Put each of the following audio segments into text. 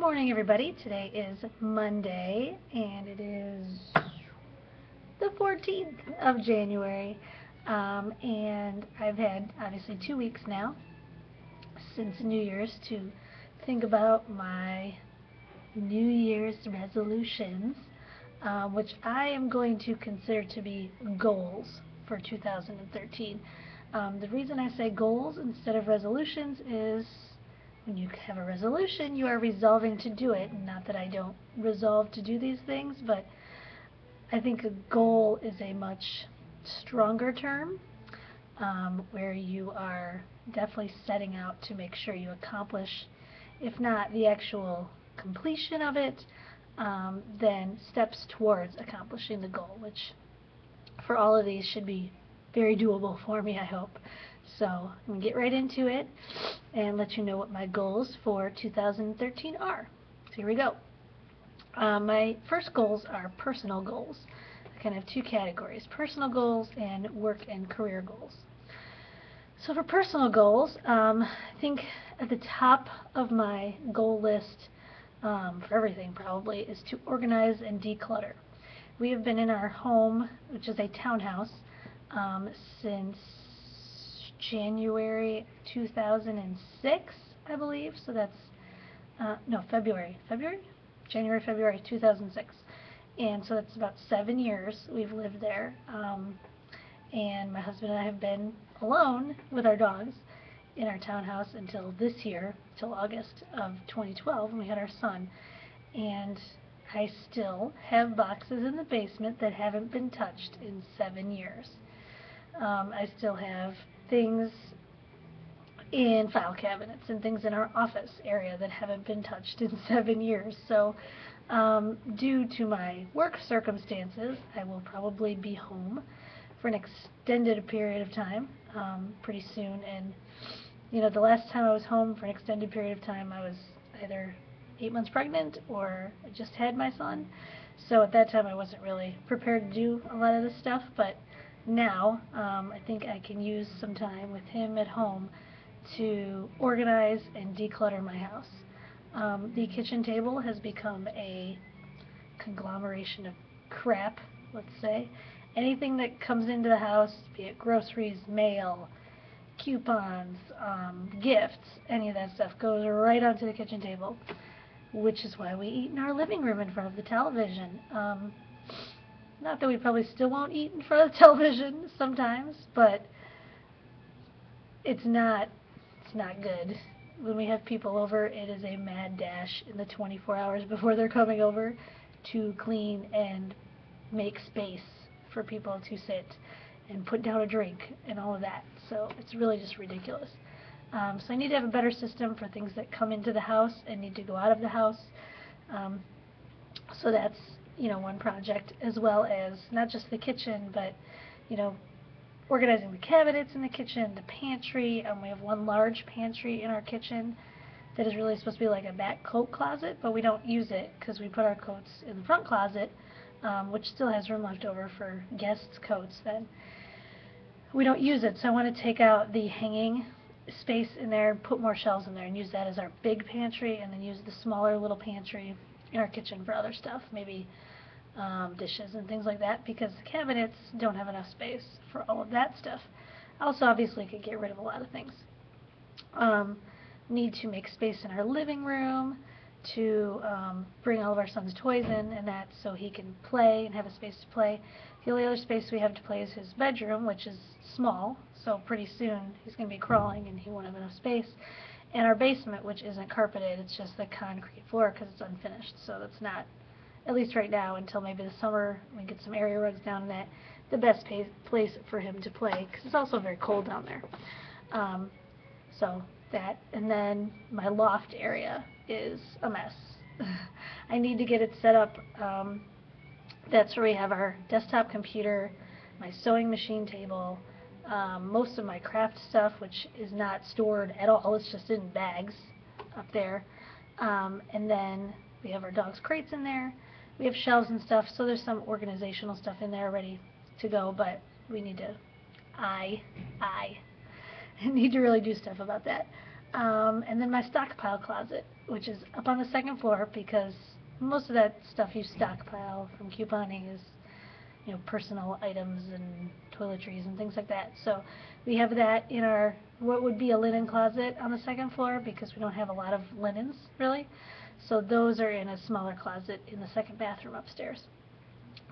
morning, everybody. Today is Monday, and it is the 14th of January. And I've had, obviously, 2 weeks now since New Year's to think about my New Year's resolutions, which I am going to consider to be goals for 2013. The reason I say goals instead of resolutions is when you have a resolution, you are resolving to do it. Not that I don't resolve to do these things, but I think a goal is a much stronger term, where you are definitely setting out to make sure you accomplish, if not the actual completion of it, then steps towards accomplishing the goal, which for all of these should be very doable for me, I hope. So I'm going to get right into it and let you know what my goals for 2013 are. So here we go. My first goals are personal goals. I kind of have two categories: personal goals and work and career goals. So for personal goals, I think at the top of my goal list for everything probably is to organize and declutter. We have been in our home, which is a townhouse, since January 2006, I believe. So that's no, February, January, February 2006, and so that's about 7 years we've lived there. And my husband and I have been alone with our dogs in our townhouse until this year, till August of 2012, when we had our son. And I still have boxes in the basement that haven't been touched in 7 years. I still have things in file cabinets and things in our office area that haven't been touched in 7 years. So due to my work circumstances, I will probably be home for an extended period of time pretty soon. And you know, the last time I was home for an extended period of time, I was either 8 months pregnant or I just had my son. So at that time I wasn't really prepared to do a lot of this stuff, but now I think I can use some time with him at home to organize and declutter my house. The kitchen table has become a conglomeration of crap, let's say. Anything that comes into the house, be it groceries, mail, coupons, gifts, any of that stuff goes right onto the kitchen table, which is why we eat in our living room in front of the television. Not that we probably still won't eat in front of the television sometimes, but it's not good. When we have people over, it is a mad dash in the 24 hours before they're coming over to clean and make space for people to sit and put down a drink and all of that. So it's really just ridiculous. So I need to have a better system for things that come into the house and need to go out of the house. So that's, you know, one project, as well as not just the kitchen, but, you know, organizing the cabinets in the kitchen, the pantry. We have one large pantry in our kitchen that is really supposed to be like a back coat closet, but we don't use it because we put our coats in the front closet, which still has room left over for guests' coats. Then we don't use it, so I want to take out the hanging space in there and put more shelves in there and use that as our big pantry, and then use the smaller little pantry in our kitchen for other stuff, maybe dishes and things like that, because the cabinets don't have enough space for all of that stuff. Also, obviously, could get rid of a lot of things. Need to make space in our living room to bring all of our son's toys in and that, so he can play and have a space to play. The only other space we have to play is his bedroom, which is small, so pretty soon he's going to be crawling and he won't have enough space. And our basement, which isn't carpeted, it's just the concrete floor because it's unfinished, so that's not, at least right now, until maybe the summer, we get some area rugs down in that, the best place for him to play, because it's also very cold down there. So that, and then my loft area is a mess. I need to get it set up. That's where we have our desktop computer, my sewing machine table, most of my craft stuff, which is not stored at all, it's just in bags up there. And then we have our dog's crates in there. We have shelves and stuff, so there's some organizational stuff in there ready to go, but we need to, I need to really do stuff about that. And then my stockpile closet, which is up on the second floor because most of that stuff you stockpile from couponing is, you know, personal items and toiletries and things like that. So we have that in our, what would be a linen closet on the second floor because we don't have a lot of linens, really. So those are in a smaller closet in the second bathroom upstairs.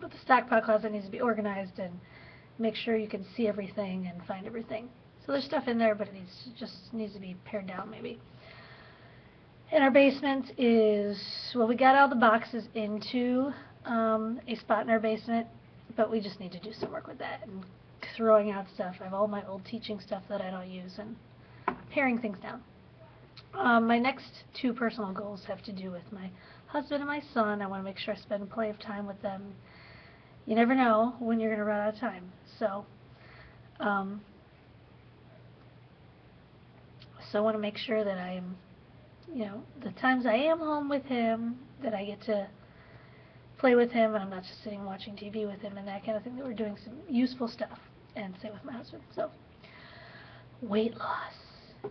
But the stockpile closet needs to be organized and make sure you can see everything and find everything. So there's stuff in there, but it just needs to be pared down maybe. And our basement is, well, we got all the boxes into a spot in our basement, but we just need to do some work with that and throwing out stuff. I have all my old teaching stuff that I don't use and paring things down. My next two personal goals have to do with my husband and my son. I want to make sure I spend plenty of time with them. You never know when you're going to run out of time. So I want to make sure that I'm, you know, the times I am home with him, that I get to play with him and I'm not just sitting watching TV with him and that kind of thing, that we're doing some useful stuff. And same with my husband. So, weight loss.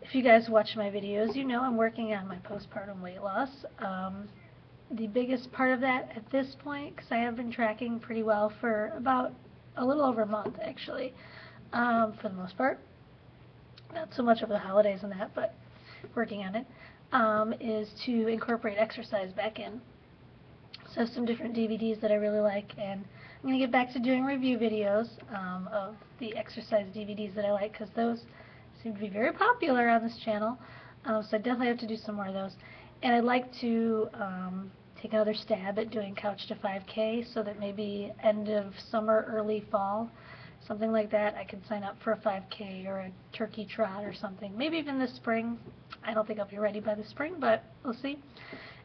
If you guys watch my videos, you know I'm working on my postpartum weight loss. The biggest part of that at this point, because I have been tracking pretty well for about a little over a month actually, for the most part. Not so much over the holidays and that, but working on it, is to incorporate exercise back in. So some different DVDs that I really like, and I'm going to get back to doing review videos of the exercise DVDs that I like, because those seem to be very popular on this channel, so I definitely have to do some more of those. And I'd like to take another stab at doing Couch to 5K, so that maybe end of summer, early fall, something like that, I can sign up for a 5K or a turkey trot or something. Maybe even this spring. I don't think I'll be ready by the spring, but we'll see.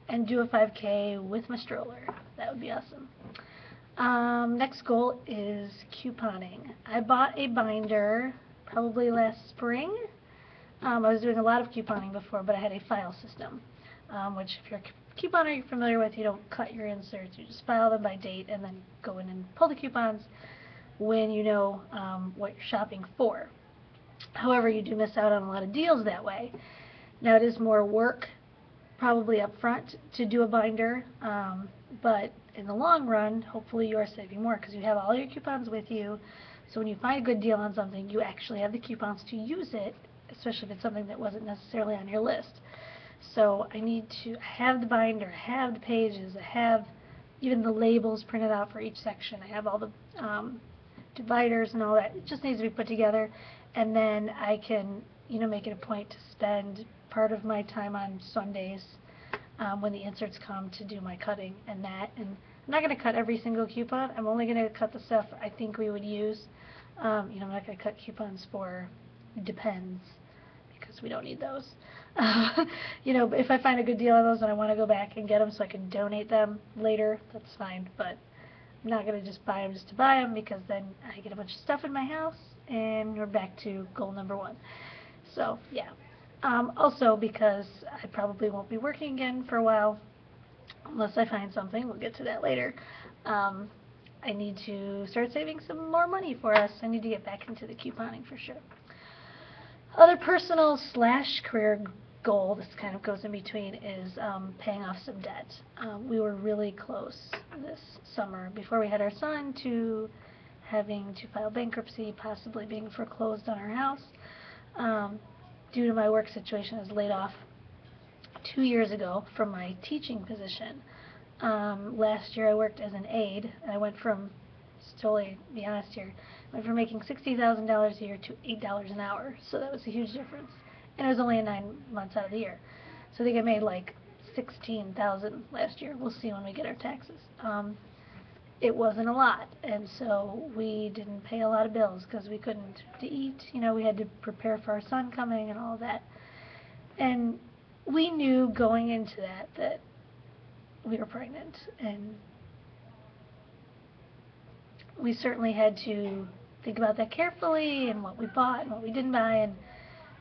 And do a 5K with my stroller. That would be awesome. Next goal is couponing. I bought a binder probably last spring. I was doing a lot of couponing before, but I had a file system, which if you're a couponer you're familiar with, you don't cut your inserts. You just file them by date and then go in and pull the coupons when you know what you're shopping for. However, you do miss out on a lot of deals that way. Now, it is more work probably up front to do a binder, but in the long run, hopefully you are saving more because you have all your coupons with you. So when you find a good deal on something, you actually have the coupons to use it, especially if it's something that wasn't necessarily on your list. So I need to have the binder, have the pages, I have even the labels printed out for each section. I have all the dividers and all that. It just needs to be put together, and then I can, you know, make it a point to spend part of my time on Sundays when the inserts come to do my cutting and that. And I'm not going to cut every single coupon. I'm only going to cut the stuff I think we would use. You know, I'm not going to cut coupons for Depends because we don't need those. You know, if I find a good deal on those and I want to go back and get them so I can donate them later, that's fine. But I'm not going to just buy them just to buy them, because then I get a bunch of stuff in my house and we're back to goal number one. So, yeah. Also, because I probably won't be working again for a while, unless I find something, we'll get to that later, I need to start saving some more money for us. I need to get back into the couponing for sure. Other personal / career goal, this kind of goes in between, is paying off some debt. We were really close this summer, before we had our son, to having to file bankruptcy, possibly being foreclosed on our house. Due to my work situation, I was laid off 2 years ago from my teaching position. Last year I worked as an aide, and I went from, to totally be honest here, went from making $60,000 a year to $8 an hour, so that was a huge difference. And it was only 9 months out of the year. So I think I made like $16,000 last year. We'll see when we get our taxes. It wasn't a lot, and so we didn't pay a lot of bills because we couldn't to eat. You know, we had to prepare for our son coming and all that. And we knew going into that we were pregnant, and we certainly had to think about that carefully and what we bought and what we didn't buy. And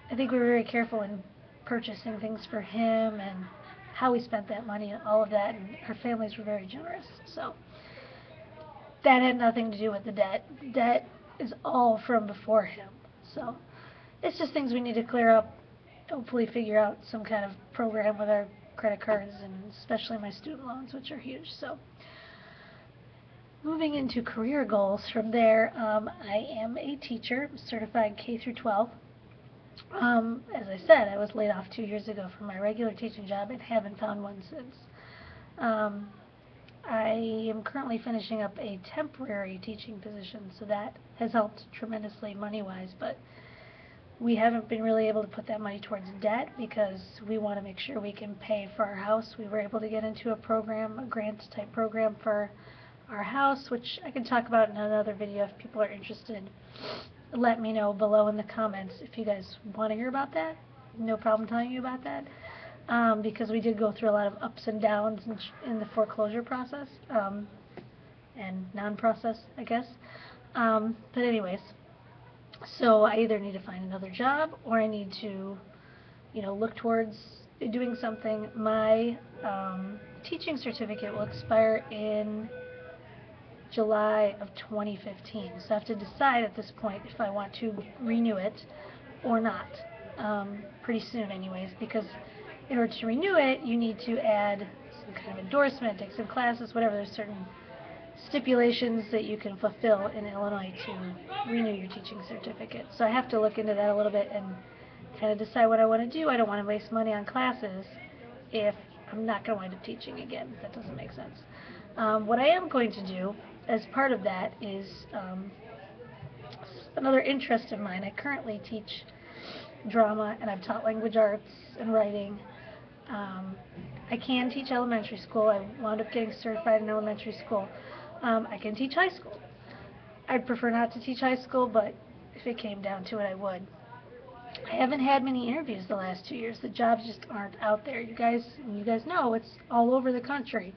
I think we were very careful in purchasing things for him and how we spent that money and all of that, and our families were very generous. So that had nothing to do with the debt. Debt is all from before him. So it's just things we need to clear up hopefully figure out some kind of program with our credit cards, and especially my student loans, which are huge. So moving into career goals from there, I am a teacher, certified K through 12. As I said, I was laid off 2 years ago from my regular teaching job and haven't found one since. I am currently finishing up a temporary teaching position, so that has helped tremendously money-wise, but we haven't been really able to put that money towards debt because we want to make sure we can pay for our house. We were able to get into a program, a grant-type program for our house, which I can talk about in another video if people are interested. Let me know below in the comments if you guys want to hear about that. No problem telling you about that, because we did go through a lot of ups and downs in the foreclosure process, and non-process, I guess. But anyways, so I either need to find another job or I need to, look towards doing something. My teaching certificate will expire in July of 2015, so I have to decide at this point if I want to renew it or not, pretty soon anyways, because in order to renew it you need to add some kind of endorsement, take some classes, whatever. There's certain stipulations that you can fulfill in Illinois to renew your teaching certificate. So I have to look into that a little bit and kind of decide what I want to do. I don't want to waste money on classes if I'm not going to wind up teaching again. That doesn't make sense. What I am going to do as part of that is another interest of mine. I currently teach drama, and I've taught language arts and writing. I can teach elementary school. I wound up getting certified in elementary school. I can teach high school. I'd prefer not to teach high school, but if it came down to it, I would. I haven't had many interviews the last 2 years. The jobs just aren't out there. You guys know it's all over the country,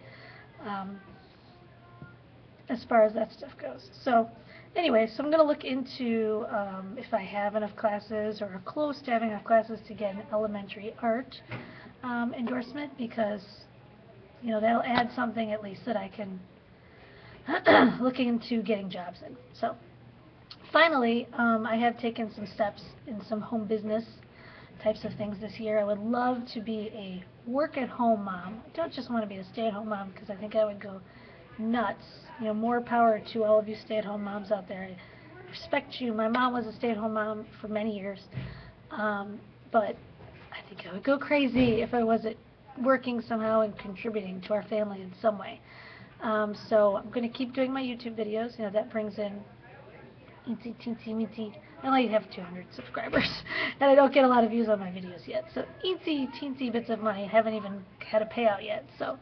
as far as that stuff goes. So anyway, so I'm going to look into if I have enough classes or are close to having enough classes to get an elementary art endorsement, because that'll add something at least that I can look into getting jobs in. So finally, I have taken some steps in some home business types of things this year. I would love to be a work-at-home mom. I don't just want to be a stay-at-home mom, because I think I would go nuts. More power to all of you stay-at-home moms out there. I respect you. My mom was a stay-at-home mom for many years, but I think I would go crazy if I wasn't working somehow and contributing to our family in some way. So I'm going to keep doing my YouTube videos. That brings in eensy teensy weensy. I only have 200 subscribers, and I don't get a lot of views on my videos yet. So eensy teensy bits of money. I haven't even had a payout yet, so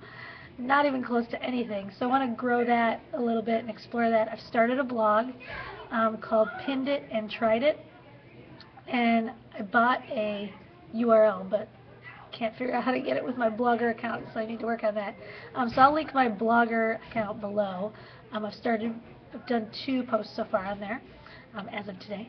not even close to anything. So I want to grow that a little bit and explore that. I've started a blog called Pinned It and Tried It, and I bought a URL, but can't figure out how to get it with my Blogger account, so I need to work on that. So I'll link my Blogger account below. I've done 2 posts so far on there as of today.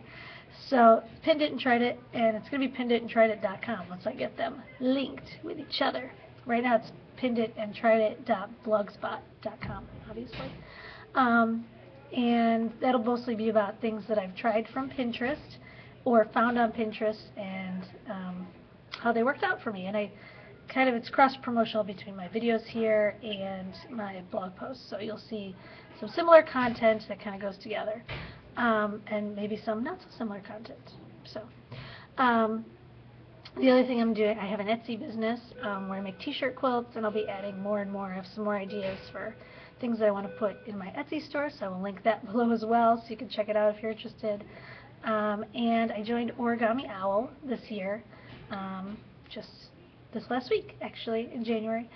So Pinned It and Tried It, and it's going to be pinneditandtriedit.com once I get them linked with each other. Right now it's pinneditandtriedit.blogspot.com, obviously. And that'll mostly be about things that I've tried from Pinterest or found on Pinterest, and how they worked out for me. And it's cross-promotional between my videos here and my blog posts. So you'll see some similar content that kind of goes together, and maybe some not so similar content. So the other thing I'm doing, I have an Etsy business where I make t-shirt quilts, and I'll be adding more and more. I have some more ideas for things that I want to put in my Etsy store, so I will link that below as well, so you can check it out if you're interested. And I joined Origami Owl this year, just this last week, actually, in January,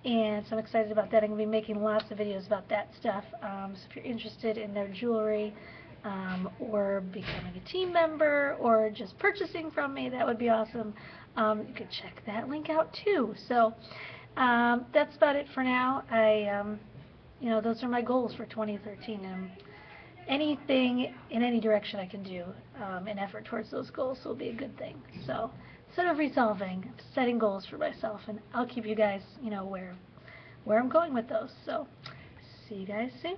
and so I'm excited about that. I'm going to be making lots of videos about that stuff, so if you're interested in their jewelry, or becoming a team member, or just purchasing from me, that would be awesome. You could check that link out too. So that's about it for now. Those are my goals for 2013. Anything in any direction I can do in effort towards those goals will be a good thing. So instead of resolving, setting goals for myself, and I'll keep you guys, where I'm going with those. So see you guys soon.